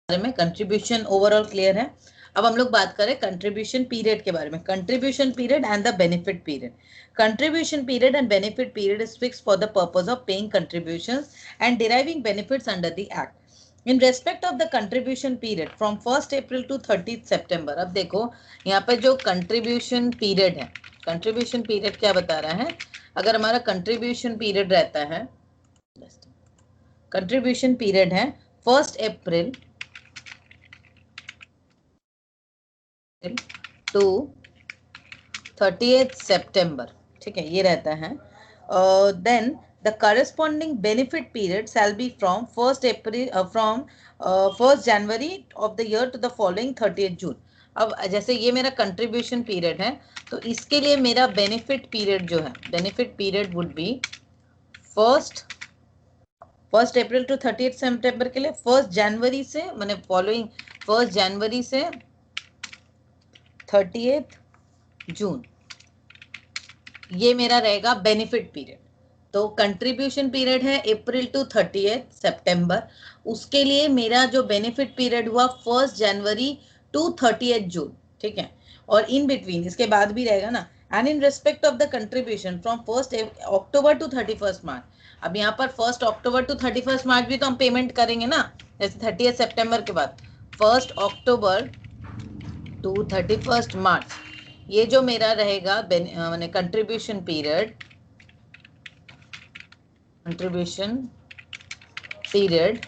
बारे में, contribution overall clear है। अब हम लोग बात करें कंट्रीब्यूशन पीरियड के बारे में। Contribution period and the benefit period. Contribution period and benefit period is fixed for the purpose of paying contributions and deriving benefits under the act. In respect of the contribution period from 1 April to 30 September. अब देखो यहाँ पे जो contribution period है, contribution period क्या बता रहा है, अगर हमारा कंट्रीब्यूशन पीरियड रहता है, कंट्रीब्यूशन पीरियड है 1 अप्रैल टू 30 सितंबर, ठीक है, ये रहता है। Then the corresponding benefit period shall be from 1 April from 1 January of the year to the following 30 June. अब जैसे ये मेरा कंट्रीब्यूशन पीरियड है, तो इसके लिए मेरा बेनिफिट पीरियड जो है, benefit period would be 1 April to 30 September के लिए 1 जनवरी से, मैंने फॉलोइंग 1 जनवरी से 30 जून, ये मेरा रहेगा बेनिफिट पीरियड। तो कंट्रीब्यूशन पीरियड है अप्रैल टू 30 सितंबर, उसके लिए मेरा जो बेनिफिट पीरियड हुआ 1 जनवरी टू 30 जून, ठीक है। और इन बिटवीन इसके बाद भी रहेगा ना, and in respect of the contribution from 1 October to 31 March. अब यहाँ पर 1 अक्टूबर टू 31 मार्च भी तो हम पेमेंट करेंगे ना, जैसे 30 सितंबर के बाद 1 अक्टूबर टू 31 मार्च, ये जो मेरा रहेगा मैंने कंट्रीब्यूशन पीरियड, कंट्रीब्यूशन पीरियड,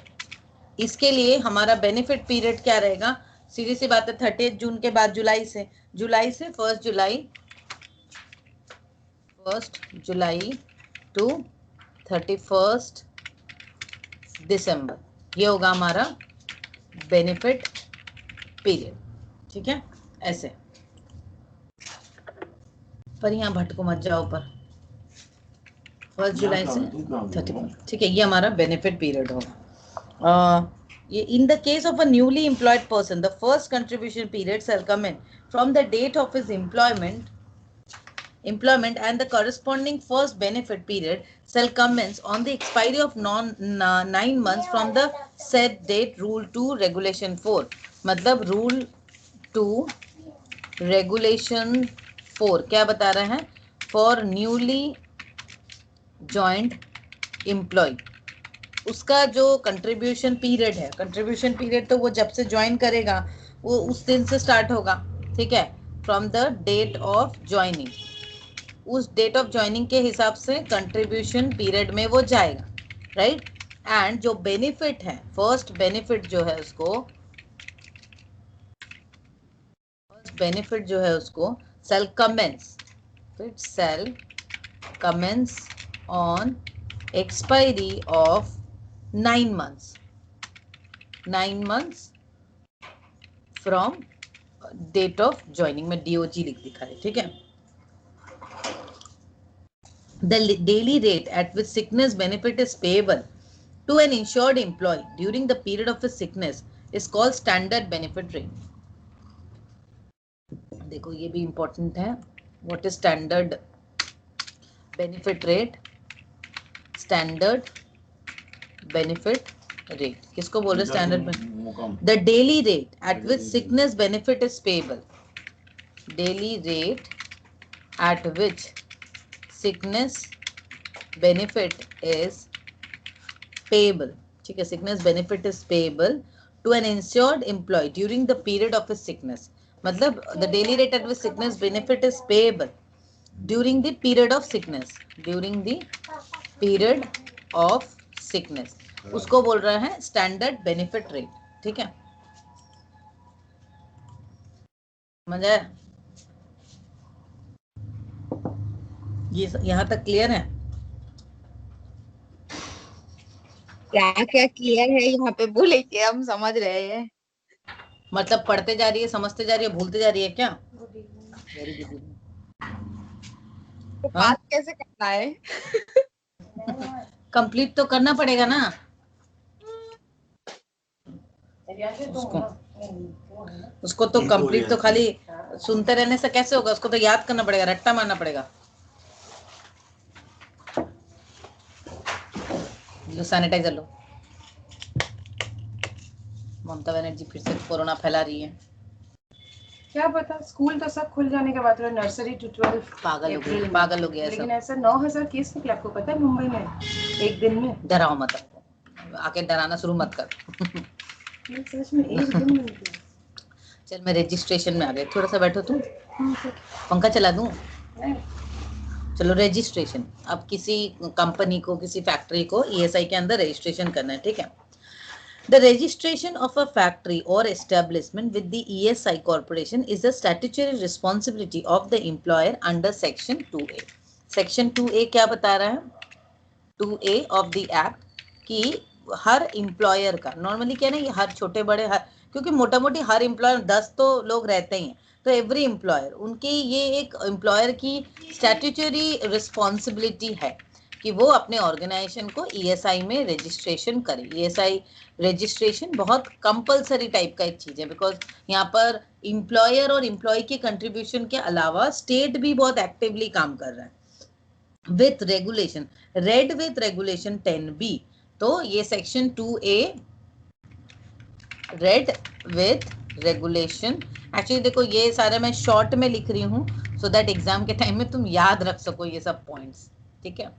इसके लिए हमारा बेनिफिट पीरियड क्या रहेगा, सीधी सी बात है 30 जून के बाद जुलाई से 1 जुलाई टू 31 दिसंबर, ये होगा हमारा बेनिफिट पीरियड, ठीक है। ऐसे पर यहाँ भटको मत जाओ पर 1 जुलाई से 31, ठीक है, ये हमारा बेनिफिट पीरियड होगा। ये in the case of a newly employed person, the first contribution period shall commence from the date of his employment and the corresponding first benefit period shall commence on the expiry of 9 months from the said date. Rule 2 regulation 4, मतलब rule 2 regulation 4 क्या बता रहे हैं, for newly joint employ, उसका जो contribution period है, contribution period तो वो जब से ज्वाइन करेगा वो उस दिन से स्टार्ट होगा, ठीक है, from the date of joining, उस डेट ऑफ ज्वाइनिंग के हिसाब से कंट्रीब्यूशन पीरियड में वो जाएगा, राइट। एंड जो बेनिफिट है, फर्स्ट बेनिफिट जो है उसको, फर्स्ट बेनिफिट जो है उसको shall commence, it shall commence on expiry of 9 months from date of joining में DOG लिख दिखा है, ठीक है। The daily rate at which sickness benefit is payable to an insured employee during the period of his sickness is called standard benefit rate. देखो ये भी important है, what is standard benefit rate? Standard benefit rate किसको बोल रहे standard? The daily rate at which sickness benefit is payable, daily rate at which sickness benefit is payable, ठीक है, sickness benefit is payable to an insured employ during the period of his sickness, मतलब the daily rate at which sickness benefit is payable during the period of sickness, during the period of sickness, उसको बोल रहा है standard benefit rate, ठीक है। समझ आया? ये यहाँ तक क्लियर है? क्या क्या क्लियर है यहाँ पे बोले कि हम समझ रहे हैं, मतलब पढ़ते जा रही है, समझते जा रही है, भूलते जा रही है क्या? Very good. तो बात कैसे करना है? कंप्लीट तो करना पड़ेगा ना उसको तो कंप्लीट तो खाली सुनते रहने से कैसे होगा, उसको तो याद करना पड़ेगा, रट्टा मारना पड़ेगा। लो सैनिटाइजर लो, ममता बनर्जी फिर से कोरोना फैला रही है। क्या पता, स्कूल तो सब खुल जाने के बाद, नर्सरी टू 12 पागल हो अप्रैल गया, में। पागल हो गया लेकिन सब। ऐसा 9,000 केस निकला, आपको पता है मुंबई में एक दिन में। डराओ मत, आके डराना शुरू मत कर। सच में एक दिन में निकला। चल मैं रजिस्ट्रेशन में आ गई, थोड़ा सा बैठो तुम, हाँ, पंखा चला दूं। नहीं। चलो रजिस्ट्रेशन, अब किसी कंपनी को, किसी फैक्ट्री को ईएसआई के अंदर रजिस्ट्रेशन करना है, ठीक है। The registration of a factory or establishment with the ESI corporation is the statutory responsibility of the employer under section 2A. Section 2A क्या बता रहा है? 2A of the act कि हर एम्प्लॉयर का, नॉर्मली क्या ना, ये हर छोटे बड़े, हर, क्योंकि मोटा मोटी हर एम्प्लॉयर 10 तो लोग रहते ही हैं, तो एवरी एम्प्लॉयर, उनकी ये एक एम्प्लॉयर की स्टैट्यूटरी रिस्पॉन्सिबिलिटी है कि वो अपने ऑर्गेनाइजेशन को ईएसआई में रजिस्ट्रेशन करे। ईएसआई रजिस्ट्रेशन बहुत कंपलसरी टाइप का एक चीज है, बिकॉज यहाँ पर एम्प्लॉयर और एम्प्लॉय के कंट्रीब्यूशन के अलावा स्टेट भी बहुत एक्टिवली काम कर रहा है with regulation, red with regulation 10B। तो ये section 2A red with regulation, actually देखो ये सारा मैं शॉर्ट में लिख रही हूँ सो दैट एग्जाम के टाइम में तुम याद रख सको ये सब पॉइंट्स, ठीक है।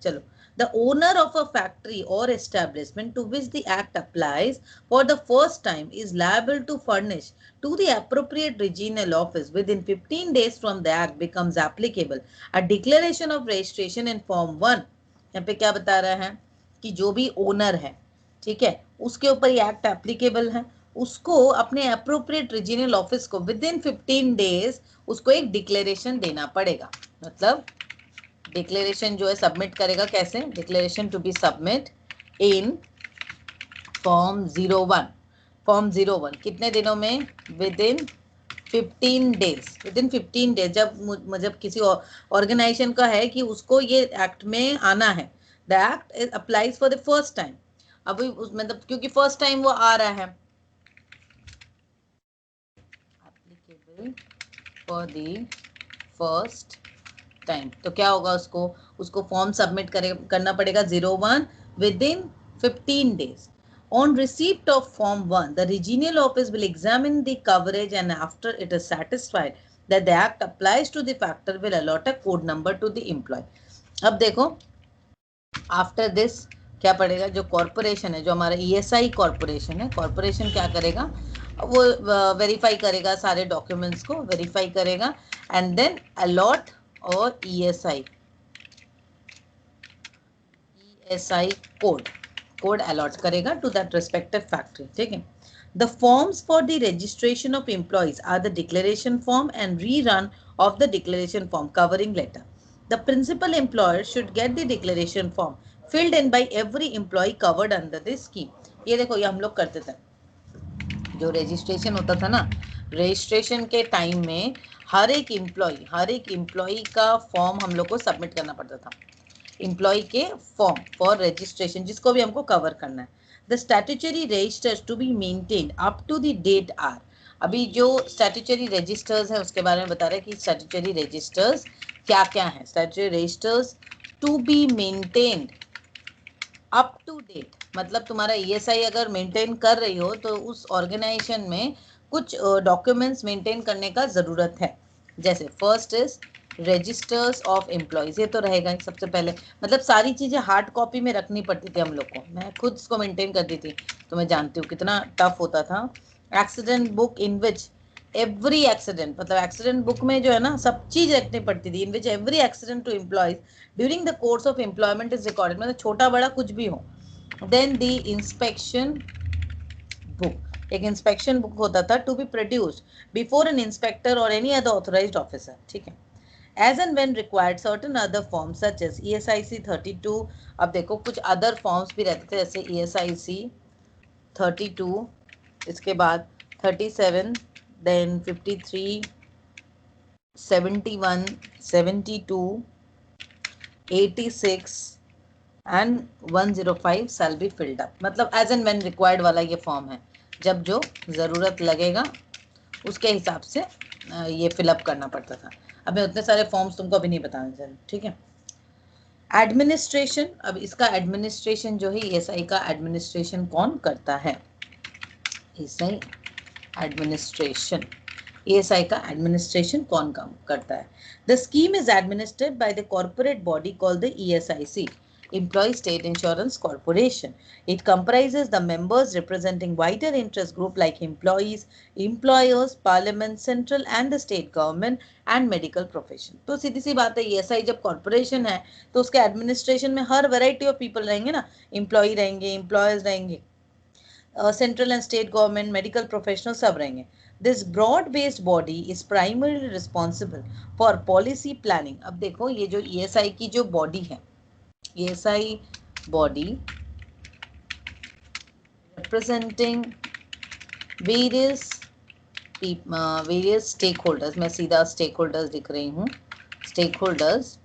चलो, the owner of a factory or establishment to which the act applies for the first time is liable to furnish to the appropriate regional office within 15 days from the act becomes applicable a declaration of registration in form 1। यहाँ पे क्या बता रहा है कि जो भी owner है, ठीक है, उसके ऊपर ये एक्ट एप्लीकेबल है, उसको अपने अप्रोप्रिएट रीजनल ऑफिस को विद इन 15 डेज उसको एक डिक्लेरेशन देना पड़ेगा। मतलब डिक्लेरेशन जो है सबमिट करेगा कैसे? Declaration to be submit in form 01। Form 01 कितने दिनों में? Within 15 days. Within 15 days जब किसी ऑर्गेनाइजेशन का है कि उसको ये एक्ट में आना है, the act applies for the first time. अभी मतलब क्योंकि फर्स्ट टाइम वो आ रहा है, applicable for the first time, तो क्या होगा, उसको फॉर्म सबमिट करना पड़ेगा 01 with in 15 days. On receipt of Form 1, the regional office will examine the coverage and after it is satisfied that the act applies to the factor will allot a code number to the employee। अब देखो after this क्या पड़ेगा, जो corporation है, जो हमारा ESI corporation है, corporation क्या करेगा, वो वेरीफाई करेगा, सारे डॉक्यूमेंट्स को वेरीफाई करेगा एंड देन अलॉट और ईएसआई कोड अलॉट करेगा टू दैट रिस्पेक्टिव फैक्ट्री, ठीक है। The forms for the registration of employees are the declaration form and rerun of the declaration form covering letter. The principal employer should get the declaration form filled in by every employee covered under this scheme। ये देखो, ये हम लोग करते थे, जो registration होता था ना, रजिस्ट्रेशन के टाइम में हर एक एम्प्लॉय का फॉर्म हम लोग को सबमिट करना पड़ता था, एम्प्लॉय के फॉर्म फॉर रजिस्ट्रेशन, जिसको भी हमको कवर करना है। The statutory registers to be maintained up to the date are. अभी जो स्टैट्यूटरी रजिस्टर्स है उसके बारे में बता रहे हैं कि स्टैट्यूटरी रजिस्टर्स क्या क्या है। Statutory registers to be maintained up to date, मतलब तुम्हारा ईएसआई अगर मेंटेन कर रही हो तो उस ऑर्गेनाइजेशन में कुछ डॉक्यूमेंट्स मेंटेन करने का ज़रूरत है। जैसे first is registers of employees, ये तो रहेगा ही सबसे पहले, मतलब सारी चीज़ें हार्ड कॉपी में रखनी पड़ती थी हम लोग को, मैं खुद इसको मेंटेन करती थी तो मैं जानती हूँ कितना टफ होता था। Accident book in which every accident, मतलब एक्सीडेंट बुक में जो है ना सब चीज़ रखनी पड़ती थी, इन which every accident to employees during the course of employment is recorded, मतलब छोटा बड़ा कुछ भी हो। देन द इंस्पेक्शन बुक, एक इंस्पेक्शन बुक होता था to be produced before N inspector और एनी अदर ऑथराइज्ड ऑफिसर, ठीक है। As and when required certain other forms such as ESIC 32, अब देखो कुछ अदर फॉर्म्स भी रहते थे जैसे ESIC 32, इसके बाद 37, then 53, 71, 72, 86 and 105 shall be filled up। मतलब as and when required वाला ये फॉर्म है, जब जो ज़रूरत लगेगा उसके हिसाब से ये फिलअप करना पड़ता था। अब मैं उतने सारे फॉर्म्स तुमको अभी नहीं बताना चाहिए, ठीक है। एडमिनिस्ट्रेशन, अब इसका एडमिनिस्ट्रेशन जो है ईएसआई का एडमिनिस्ट्रेशन कौन करता है? ESI एडमिनिस्ट्रेशन, ESI का एडमिनिस्ट्रेशन कौन काम करता है? The scheme is administered by the corporate body called the ESIC, Employee State Insurance Corporation. It comprises the members representing wider interest group like employees, employers, parliament, central and the state government and medical profession. तो सीधी सी बात है, ESI जब corporation है तो उसके administration में हर variety of people रहेंगे ना, एम्प्लॉय रहेंगे, एम्प्लॉयर्स रहेंगे, central and state government, medical professional सब रहेंगे. This broad-based body is primarily responsible for policy planning. अब देखो ये जो ESI की जो बॉडी है, ESI body representing various stakeholders, मैं सीधा stakeholders लिख रही हूँ, stakeholders,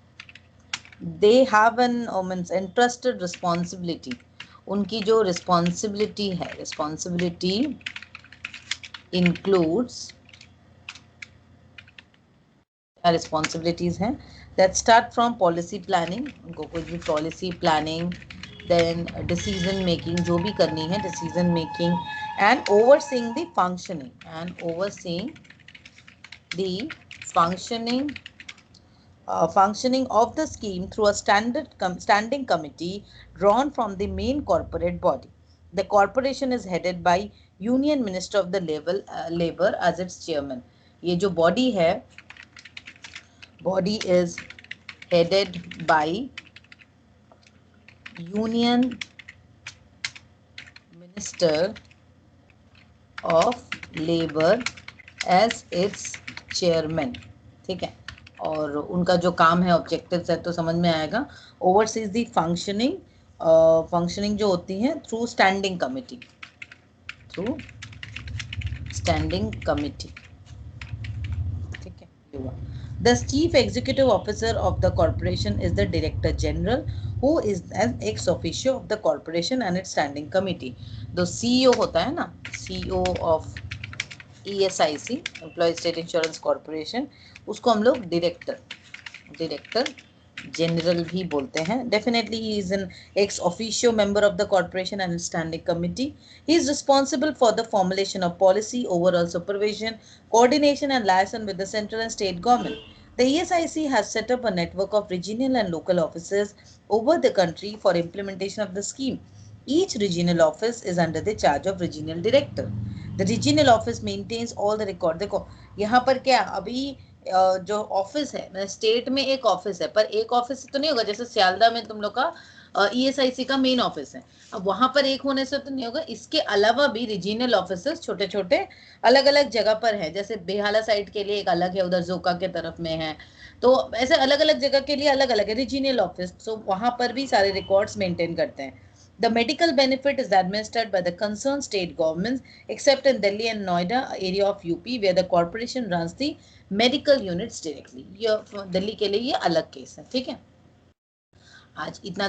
they have an entrusted responsibility. उनकी जो responsibility है, responsibility includes responsibilities हैं that start from policy planning, उनको कोई भी policy planning, then decision making जो भी करनी है, decision making and overseeing the functioning functioning of the scheme through a standing committee drawn from the main corporate body. The corporation is headed by Union Minister of the Labor as its chairman. ये जो body है, body is headed by Union Minister of Labor as its chairman. ठीक है, और उनका जो काम है, ऑब्जेक्टिव्स है तो समझ में आएगा. ओवरसीज दी फंक्शनिंग जो होती है थ्रू स्टैंडिंग कमिटी, ठीक है. The chief executive officer of the corporation is the director general, who is an ex officio of the corporation and its standing committee. तो CEO होता है ना, CEO of ESIC, Employee State Insurance Corporation, उसको हम लोग director general भी बोलते हैं. Definitely he is an ex officio member of the corporation and standing committee. He is responsible for the formulation of policy, overall supervision, coordination and liaison with the central and state government. The ESIC has set up a network of regional and local offices over the country for implementation of the scheme. Each regional office is under the charge of regional director. The regional office maintains all the record. देखो यहाँ पर क्या, अभी जो office है, state में एक office है, पर एक ऑफिस तो नहीं होगा. जैसे सियालदा में तुम लोग का ESIC का मेन ऑफिस है, अब वहां पर एक होने से तो नहीं होगा. इसके अलावा भी रीजनल ऑफिसेस छोटे छोटे अलग अलग जगह पर है. जैसे बेहाला साइड के लिए एक अलग है, उधर जोका के तरफ में है, तो ऐसे अलग अलग जगह के लिए अलग अलग है रीजनल ऑफिस. तो वहां पर भी सारे रिकॉर्ड्स मेंटेन करते हैं. The medical benefit is administered by the concerned state governments, except in Delhi and Noida area of UP, where the corporation runs the medical units directly. ये दिल्ली के लिए ये अलग केस है. ठीक है, आज इतना